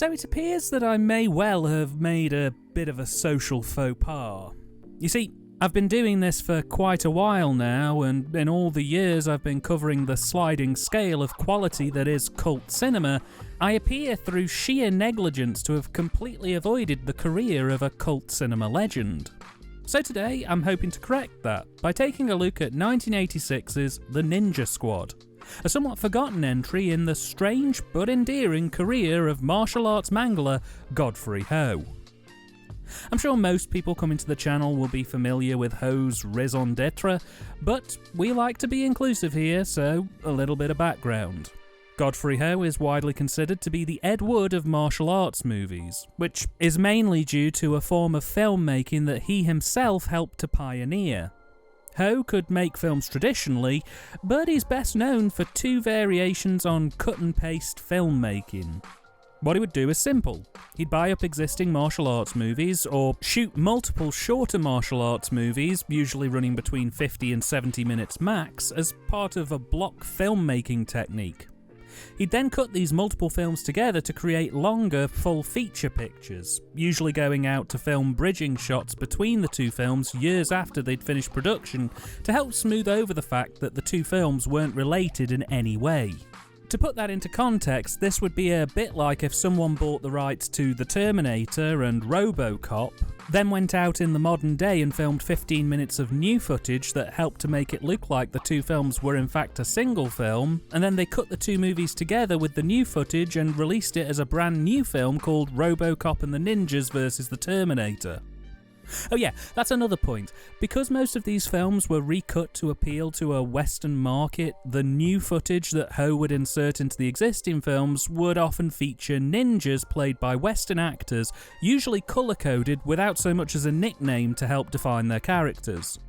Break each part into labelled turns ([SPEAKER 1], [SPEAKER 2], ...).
[SPEAKER 1] So it appears that I may well have made a bit of a social faux pas. You see, I've been doing this for quite a while now, and in all the years I've been covering the sliding scale of quality that is cult cinema, I appear through sheer negligence to have completely avoided the career of a cult cinema legend. So today I'm hoping to correct that by taking a look at 1986's The Ninja Squad, a somewhat forgotten entry in the strange but endearing career of martial arts mangler Godfrey Ho. I'm sure most people coming to the channel will be familiar with Ho's raison d'etre, but we like to be inclusive here, so a little bit of background. Godfrey Ho is widely considered to be the Ed Wood of martial arts movies, which is mainly due to a form of filmmaking that he himself helped to pioneer. Ho could make films traditionally, but he's best known for two variations on cut-and-paste filmmaking. What he would do is simple. He'd buy up existing martial arts movies, or shoot multiple shorter martial arts movies, usually running between 50 and 70 minutes max, as part of a block filmmaking technique. He'd then cut these multiple films together to create longer, full-feature pictures, usually going out to film bridging shots between the two films years after they'd finished production to help smooth over the fact that the two films weren't related in any way. To put that into context, this would be a bit like if someone bought the rights to The Terminator and RoboCop, then went out in the modern day and filmed 15 minutes of new footage that helped to make it look like the two films were in fact a single film, and then they cut the two movies together with the new footage and released it as a brand new film called RoboCop and the Ninjas vs. The Terminator. Oh yeah, that's another point. Because most of these films were recut to appeal to a Western market, the new footage that Ho would insert into the existing films would often feature ninjas played by Western actors, usually colour-coded without so much as a nickname to help define their characters.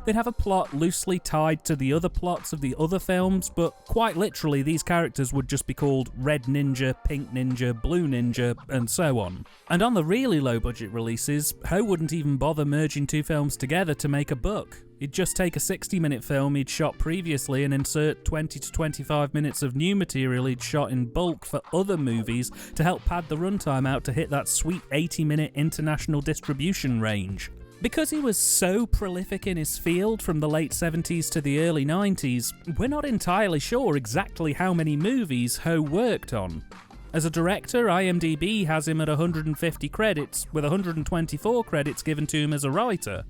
[SPEAKER 1] They'd have a plot loosely tied to the other plots of the other films, but quite literally these characters would just be called Red Ninja, Pink Ninja, Blue Ninja, and so on. And on the really low-budget releases, Ho wouldn't even bother merging two films together to make a buck. He'd just take a 60-minute film he'd shot previously and insert 20 to 25 minutes of new material he'd shot in bulk for other movies to help pad the runtime out to hit that sweet 80-minute international distribution range. Because he was so prolific in his field from the late 70s to the early 90s, we're not entirely sure exactly how many movies Ho worked on. As a director, IMDb has him at 150 credits, with 124 credits given to him as a writer.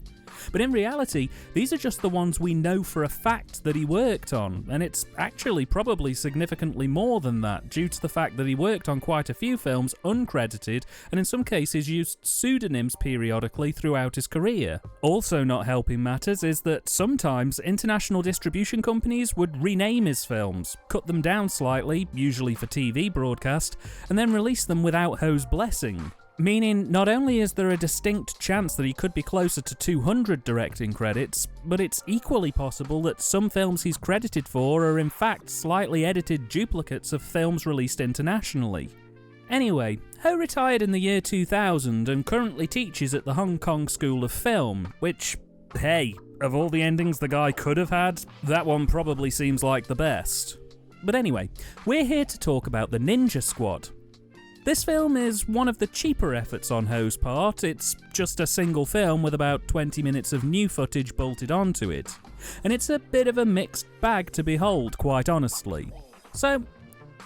[SPEAKER 1] But in reality, these are just the ones we know for a fact that he worked on, and it's actually probably significantly more than that, due to the fact that he worked on quite a few films uncredited, and in some cases used pseudonyms periodically throughout his career. Also not helping matters is that sometimes international distribution companies would rename his films, cut them down slightly, usually for TV broadcast, and then release them without Ho's blessing. Meaning, not only is there a distinct chance that he could be closer to 200 directing credits, but it's equally possible that some films he's credited for are in fact slightly edited duplicates of films released internationally. Anyway, Ho retired in the year 2000 and currently teaches at the Hong Kong School of Film, which, hey, of all the endings the guy could have had, that one probably seems like the best. But anyway, we're here to talk about The Ninja Squad. This film is one of the cheaper efforts on Ho's part. It's just a single film with about 20 minutes of new footage bolted onto it. And it's a bit of a mixed bag to behold, quite honestly. So,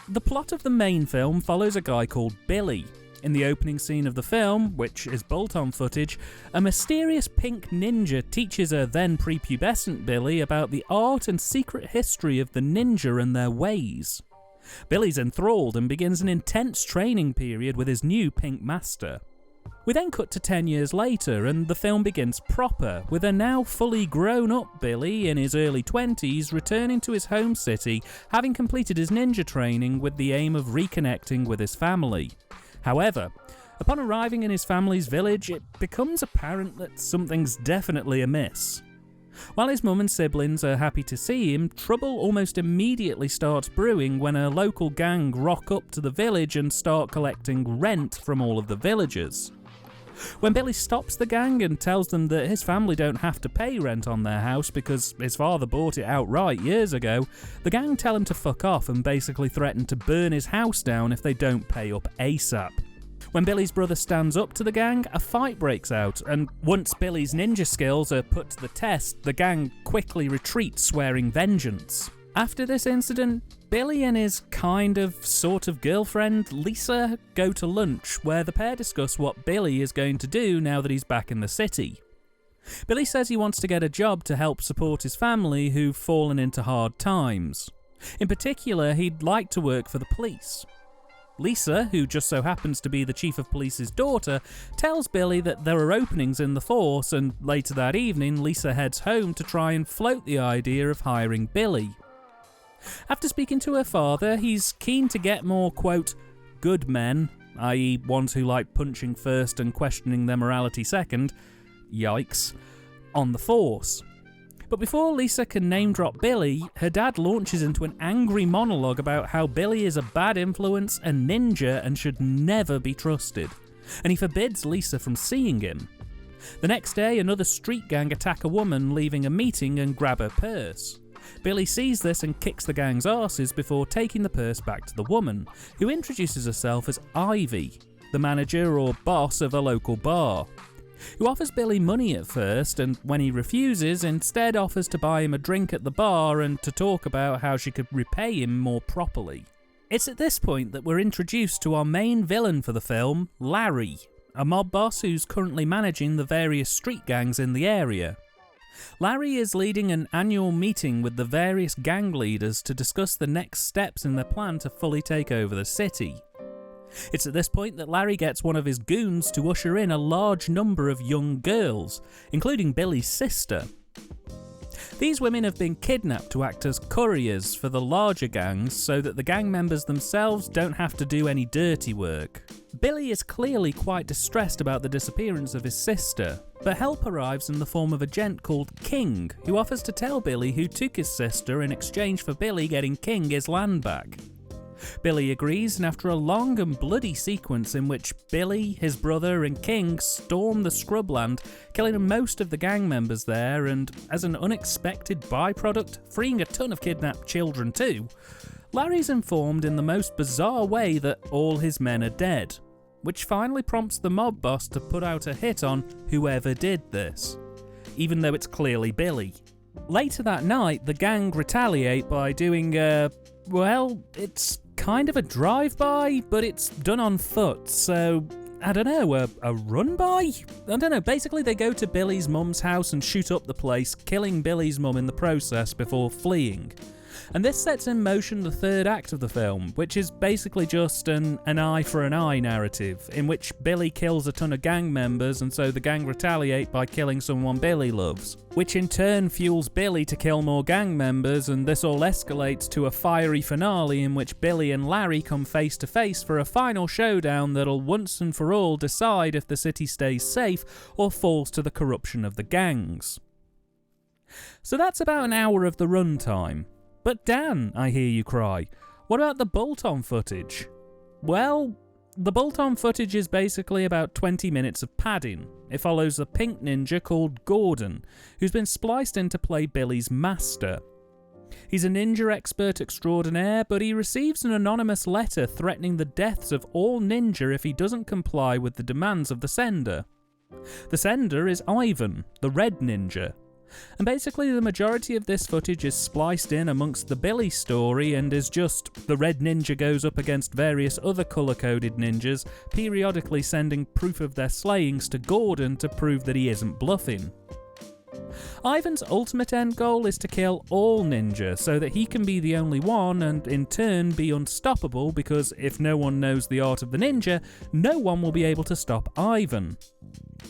[SPEAKER 1] the plot of the main film follows a guy called Billy. In the opening scene of the film, which is bolt-on footage, a mysterious pink ninja teaches a then prepubescent Billy about the art and secret history of the ninja and their ways. Billy's enthralled and begins an intense training period with his new pink master. We then cut to 10 years later and the film begins proper, with a now fully grown-up Billy in his early 20s returning to his home city, having completed his ninja training with the aim of reconnecting with his family. However, upon arriving in his family's village, it becomes apparent that something's definitely amiss. While his mum and siblings are happy to see him, trouble almost immediately starts brewing when a local gang rock up to the village and start collecting rent from all of the villagers. When Billy stops the gang and tells them that his family don't have to pay rent on their house because his father bought it outright years ago, the gang tell him to fuck off and basically threaten to burn his house down if they don't pay up ASAP. When Billy's brother stands up to the gang, a fight breaks out, and once Billy's ninja skills are put to the test, the gang quickly retreats, swearing vengeance. After this incident, Billy and his sort of girlfriend, Lisa, go to lunch, where the pair discuss what Billy is going to do now that he's back in the city. Billy says he wants to get a job to help support his family who've fallen into hard times. In particular, he'd like to work for the police. Lisa, who just so happens to be the chief of police's daughter, tells Billy that there are openings in the force, and later that evening, Lisa heads home to try and float the idea of hiring Billy. After speaking to her father, he's keen to get more, quote, good men, i.e. ones who like punching first and questioning their morality second, yikes, on the force. But before Lisa can name-drop Billy, her dad launches into an angry monologue about how Billy is a bad influence, a ninja, and should never be trusted. And he forbids Lisa from seeing him. The next day, another street gang attack a woman leaving a meeting and grab her purse. Billy sees this and kicks the gang's arses before taking the purse back to the woman, who introduces herself as Ivy, the manager or boss of a local bar, who offers Billy money at first, and when he refuses, instead offers to buy him a drink at the bar and to talk about how she could repay him more properly. It's at this point that we're introduced to our main villain for the film, Larry, a mob boss who's currently managing the various street gangs in the area. Larry is leading an annual meeting with the various gang leaders to discuss the next steps in their plan to fully take over the city. It's at this point that Larry gets one of his goons to usher in a large number of young girls, including Billy's sister. These women have been kidnapped to act as couriers for the larger gangs so that the gang members themselves don't have to do any dirty work. Billy is clearly quite distressed about the disappearance of his sister, but help arrives in the form of a gent called King, who offers to tell Billy who took his sister in exchange for Billy getting King his land back. Billy agrees, and after a long and bloody sequence in which Billy, his brother and King storm the scrubland, killing most of the gang members there and, as an unexpected byproduct, freeing a ton of kidnapped children too, Larry's informed in the most bizarre way that all his men are dead, which finally prompts the mob boss to put out a hit on whoever did this, even though it's clearly Billy. Later that night, the gang retaliate by doing it's kind of a drive-by, but it's done on foot, so, I don't know, a run-by? I don't know, basically they go to Billy's mum's house and shoot up the place, killing Billy's mum in the process before fleeing. And this sets in motion the third act of the film, which is basically just an eye for an eye narrative, in which Billy kills a ton of gang members and so the gang retaliate by killing someone Billy loves, which in turn fuels Billy to kill more gang members, and this all escalates to a fiery finale in which Billy and Larry come face to face for a final showdown that'll once and for all decide if the city stays safe or falls to the corruption of the gangs. So that's about an hour of the runtime. But Dan, I hear you cry, what about the bolt-on footage? Well, the bolt-on footage is basically about 20 minutes of padding. It follows a pink ninja called Gordon, who's been spliced in to play Billy's master. He's a ninja expert extraordinaire, but he receives an anonymous letter threatening the deaths of all ninja if he doesn't comply with the demands of the sender. The sender is Ivan, the red ninja. And basically the majority of this footage is spliced in amongst the Billy story and is just the red ninja goes up against various other colour-coded ninjas, periodically sending proof of their slayings to Gordon to prove that he isn't bluffing. Ivan's ultimate end goal is to kill all ninja so that he can be the only one and in turn be unstoppable, because if no one knows the art of the ninja, no one will be able to stop Ivan.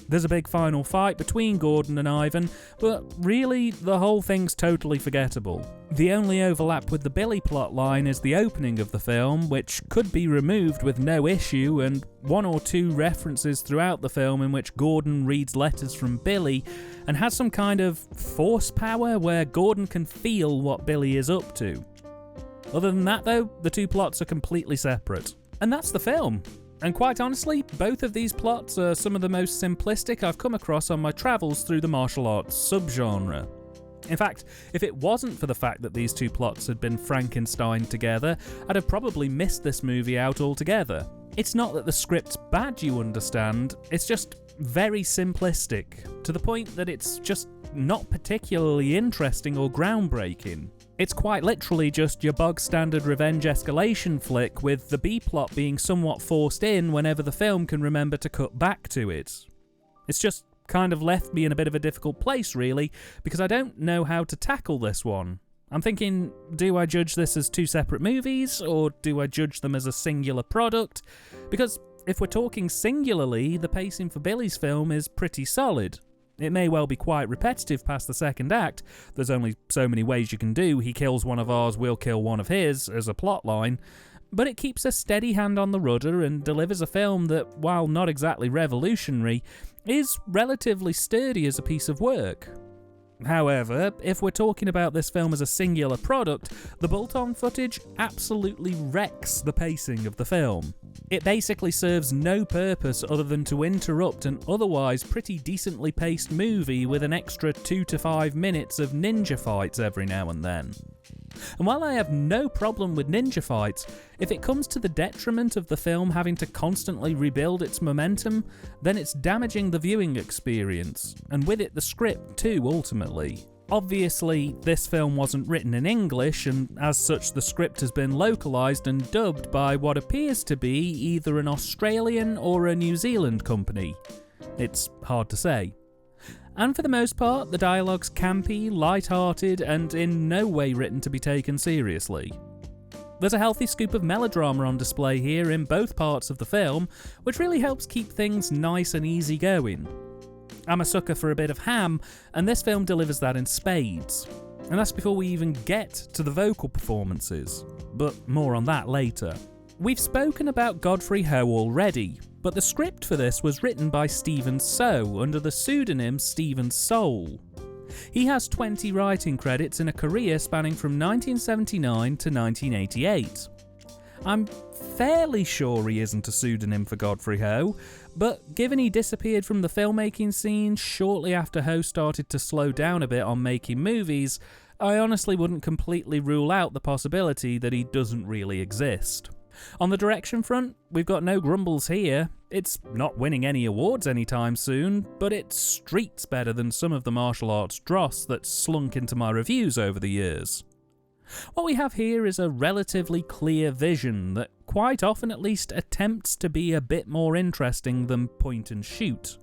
[SPEAKER 1] There's a big final fight between Gordon and Ivan, but really the whole thing's totally forgettable. The only overlap with the Billy plotline is the opening of the film, which could be removed with no issue, and one or two references throughout the film in which Gordon reads letters from Billy and has some kind of force power where Gordon can feel what Billy is up to. Other than that though, the two plots are completely separate. And that's the film. And quite honestly, both of these plots are some of the most simplistic I've come across on my travels through the martial arts subgenre. In fact, if it wasn't for the fact that these two plots had been Frankensteined together, I'd have probably missed this movie out altogether. It's not that the script's bad, you understand, it's just very simplistic, to the point that it's just not particularly interesting or groundbreaking. It's quite literally just your bog-standard revenge escalation flick, with the B-plot being somewhat forced in whenever the film can remember to cut back to it. It's just kind of left me in a bit of a difficult place, really, because I don't know how to tackle this one. I'm thinking, do I judge this as two separate movies, or do I judge them as a singular product? Because if we're talking singularly, the pacing for Billy's film is pretty solid. It may well be quite repetitive past the second act, there's only so many ways you can do he kills one of ours, we'll kill one of his as a plotline, but it keeps a steady hand on the rudder and delivers a film that, while not exactly revolutionary, is relatively sturdy as a piece of work. However, if we're talking about this film as a singular product, the bolt-on footage absolutely wrecks the pacing of the film. It basically serves no purpose other than to interrupt an otherwise pretty decently paced movie with an extra 2 to 5 minutes of ninja fights every now and then. And while I have no problem with ninja fights, if it comes to the detriment of the film having to constantly rebuild its momentum, then it's damaging the viewing experience, and with it the script too, ultimately. Obviously, this film wasn't written in English, and as such the script has been localised and dubbed by what appears to be either an Australian or a New Zealand company. It's hard to say. And for the most part, the dialogue's campy, light-hearted, and in no way written to be taken seriously. There's a healthy scoop of melodrama on display here in both parts of the film, which really helps keep things nice and easy going. I'm a sucker for a bit of ham, and this film delivers that in spades. And that's before we even get to the vocal performances, but more on that later. We've spoken about Godfrey Ho already, but the script for this was written by Stephen So under the pseudonym Stephen Soul. He has 20 writing credits in a career spanning from 1979 to 1988. I'm fairly sure he isn't a pseudonym for Godfrey Ho, but given he disappeared from the filmmaking scene shortly after Ho started to slow down a bit on making movies, I honestly wouldn't completely rule out the possibility that he doesn't really exist. On the direction front, we've got no grumbles here. It's not winning any awards anytime soon, but it's streets better than some of the martial arts dross that's slunk into my reviews over the years. What we have here is a relatively clear vision that quite often at least attempts to be a bit more interesting than point and shoot.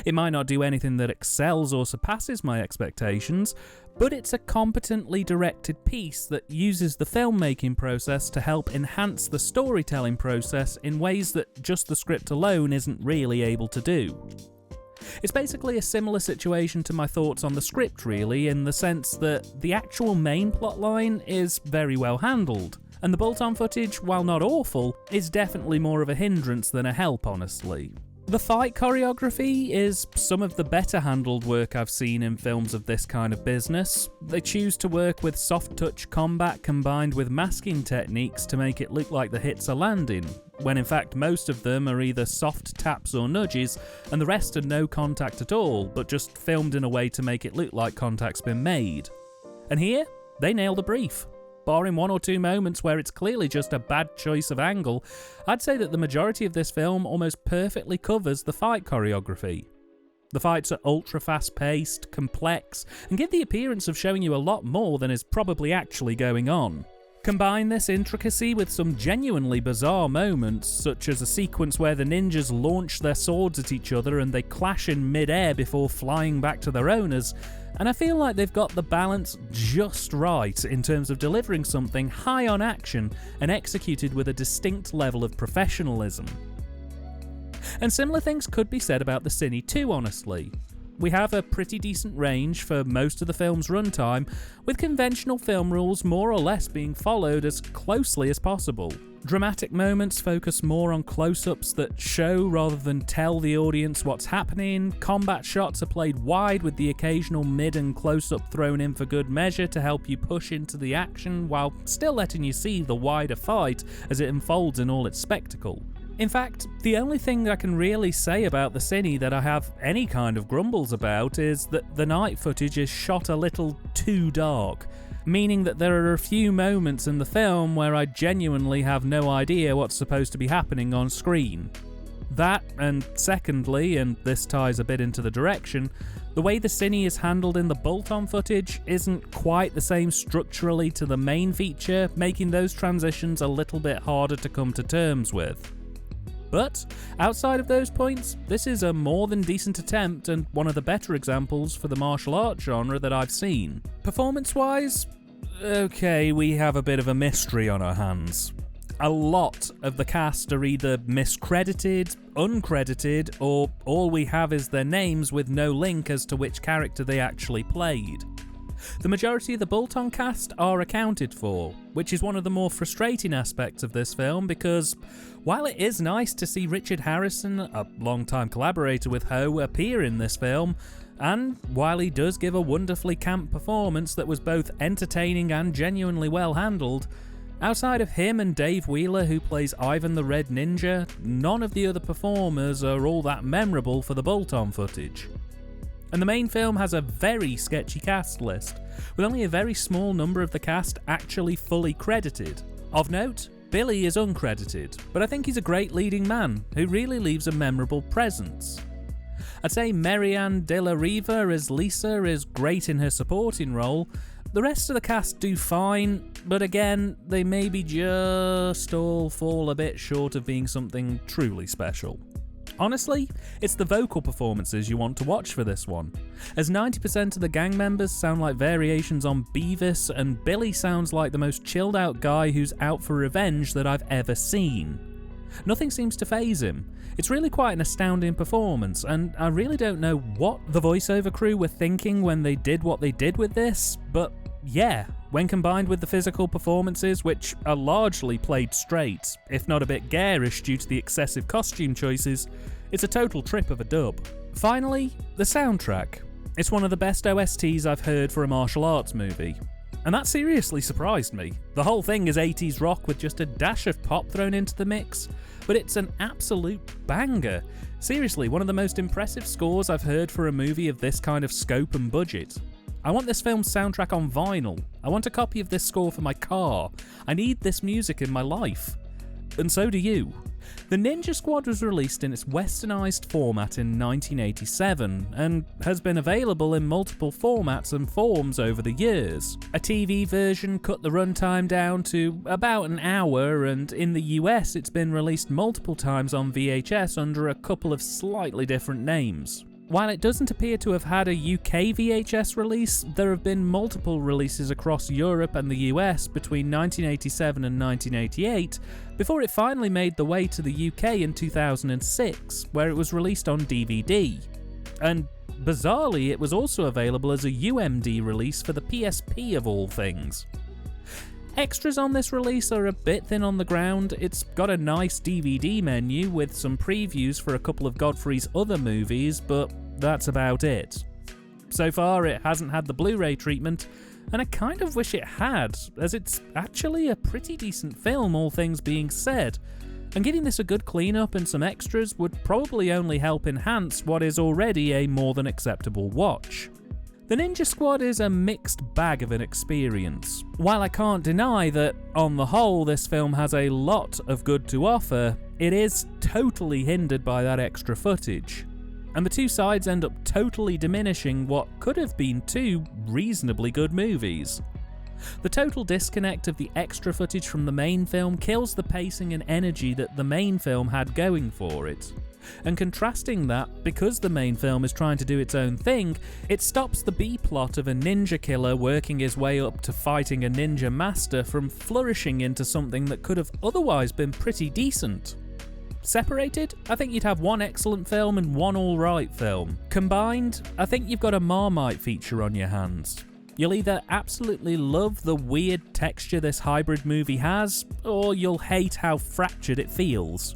[SPEAKER 1] It might not do anything that excels or surpasses my expectations, but it's a competently directed piece that uses the filmmaking process to help enhance the storytelling process in ways that just the script alone isn't really able to do. It's basically a similar situation to my thoughts on the script, really, in the sense that the actual main plotline is very well handled, and the bolt-on footage, while not awful, is definitely more of a hindrance than a help, honestly. The fight choreography is some of the better handled work I've seen in films of this kind of business. They choose to work with soft touch combat combined with masking techniques to make it look like the hits are landing, when in fact most of them are either soft taps or nudges, and the rest are no contact at all, but just filmed in a way to make it look like contact's been made. And here, they nail the brief. Barring one or two moments where it's clearly just a bad choice of angle, I'd say that the majority of this film almost perfectly covers the fight choreography. The fights are ultra fast paced, complex, and give the appearance of showing you a lot more than is probably actually going on. Combine this intricacy with some genuinely bizarre moments, such as a sequence where the ninjas launch their swords at each other and they clash in mid-air before flying back to their owners, and I feel like they've got the balance just right in terms of delivering something high on action and executed with a distinct level of professionalism. And similar things could be said about the Cine too, honestly. We have a pretty decent range for most of the film's runtime, with conventional film rules more or less being followed as closely as possible. Dramatic moments focus more on close-ups that show rather than tell the audience what's happening, combat shots are played wide with the occasional mid and close-up thrown in for good measure to help you push into the action while still letting you see the wider fight as it unfolds in all its spectacle. In fact, the only thing I can really say about the cine that I have any kind of grumbles about is that the night footage is shot a little too dark, meaning that there are a few moments in the film where I genuinely have no idea what's supposed to be happening on screen. That, and secondly, and this ties a bit into the direction, the way the cine is handled in the bolt-on footage isn't quite the same structurally to the main feature, making those transitions a little bit harder to come to terms with. But, outside of those points, this is a more than decent attempt and one of the better examples for the martial arts genre that I've seen. Performance-wise, okay, we have a bit of a mystery on our hands. A lot of the cast are either miscredited, uncredited, or all we have is their names with no link as to which character they actually played. The majority of the bolt-on cast are accounted for, which is one of the more frustrating aspects of this film because, while it is nice to see Richard Harrison, a long-time collaborator with Ho, appear in this film, and while he does give a wonderfully camp performance that was both entertaining and genuinely well handled, outside of him and Dave Wheeler, who plays Ivan the Red Ninja, none of the other performers are all that memorable for the bolt-on footage. And the main film has a very sketchy cast list, with only a very small number of the cast actually fully credited. Of note, Billy is uncredited, but I think he's a great leading man, who really leaves a memorable presence. I'd say Marianne De La Riva as Lisa is great in her supporting role. The rest of the cast do fine, but again, they maybe just all fall a bit short of being something truly special. Honestly, it's the vocal performances you want to watch for this one, as 90% of the gang members sound like variations on Beavis, and Billy sounds like the most chilled out guy who's out for revenge that I've ever seen. Nothing seems to faze him. It's really quite an astounding performance, and I really don't know what the voiceover crew were thinking when they did what they did with this, but yeah, when combined with the physical performances, which are largely played straight, if not a bit garish due to the excessive costume choices, it's a total trip of a dub. Finally, the soundtrack. It's one of the best OSTs I've heard for a martial arts movie. And that seriously surprised me. The whole thing is 80s rock with just a dash of pop thrown into the mix, but it's an absolute banger. Seriously, one of the most impressive scores I've heard for a movie of this kind of scope and budget. I want this film's soundtrack on vinyl. I want a copy of this score for my car. I need this music in my life. And so do you. The Ninja Squad was released in its westernised format in 1987 and has been available in multiple formats and forms over the years. A TV version cut the runtime down to about an hour, and in the US it's been released multiple times on VHS under a couple of slightly different names. While it doesn't appear to have had a UK VHS release, there have been multiple releases across Europe and the US between 1987 and 1988, before it finally made the way to the UK in 2006, where it was released on DVD. And bizarrely, it was also available as a UMD release for the PSP of all things. Extras on this release are a bit thin on the ground. It's got a nice DVD menu with some previews for a couple of Godfrey's other movies, but that's about it. So far, it hasn't had the Blu-ray treatment, and I kind of wish it had, as it's actually a pretty decent film, all things being said, and giving this a good clean-up and some extras would probably only help enhance what is already a more than acceptable watch. The Ninja Squad is a mixed bag of an experience. While I can't deny that, on the whole, this film has a lot of good to offer, it is totally hindered by that extra footage. And the two sides end up totally diminishing what could have been two reasonably good movies. The total disconnect of the extra footage from the main film kills the pacing and energy that the main film had going for it. And contrasting that, because the main film is trying to do its own thing, it stops the B-plot of a ninja killer working his way up to fighting a ninja master from flourishing into something that could have otherwise been pretty decent. Separated, I think you'd have one excellent film and one alright film. Combined, I think you've got a Marmite feature on your hands. You'll either absolutely love the weird texture this hybrid movie has, or you'll hate how fractured it feels.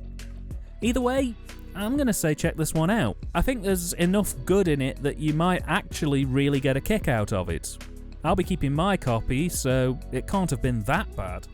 [SPEAKER 1] Either way, I'm going to say check this one out. I think there's enough good in it that you might actually really get a kick out of it. I'll be keeping my copy, so it can't have been that bad.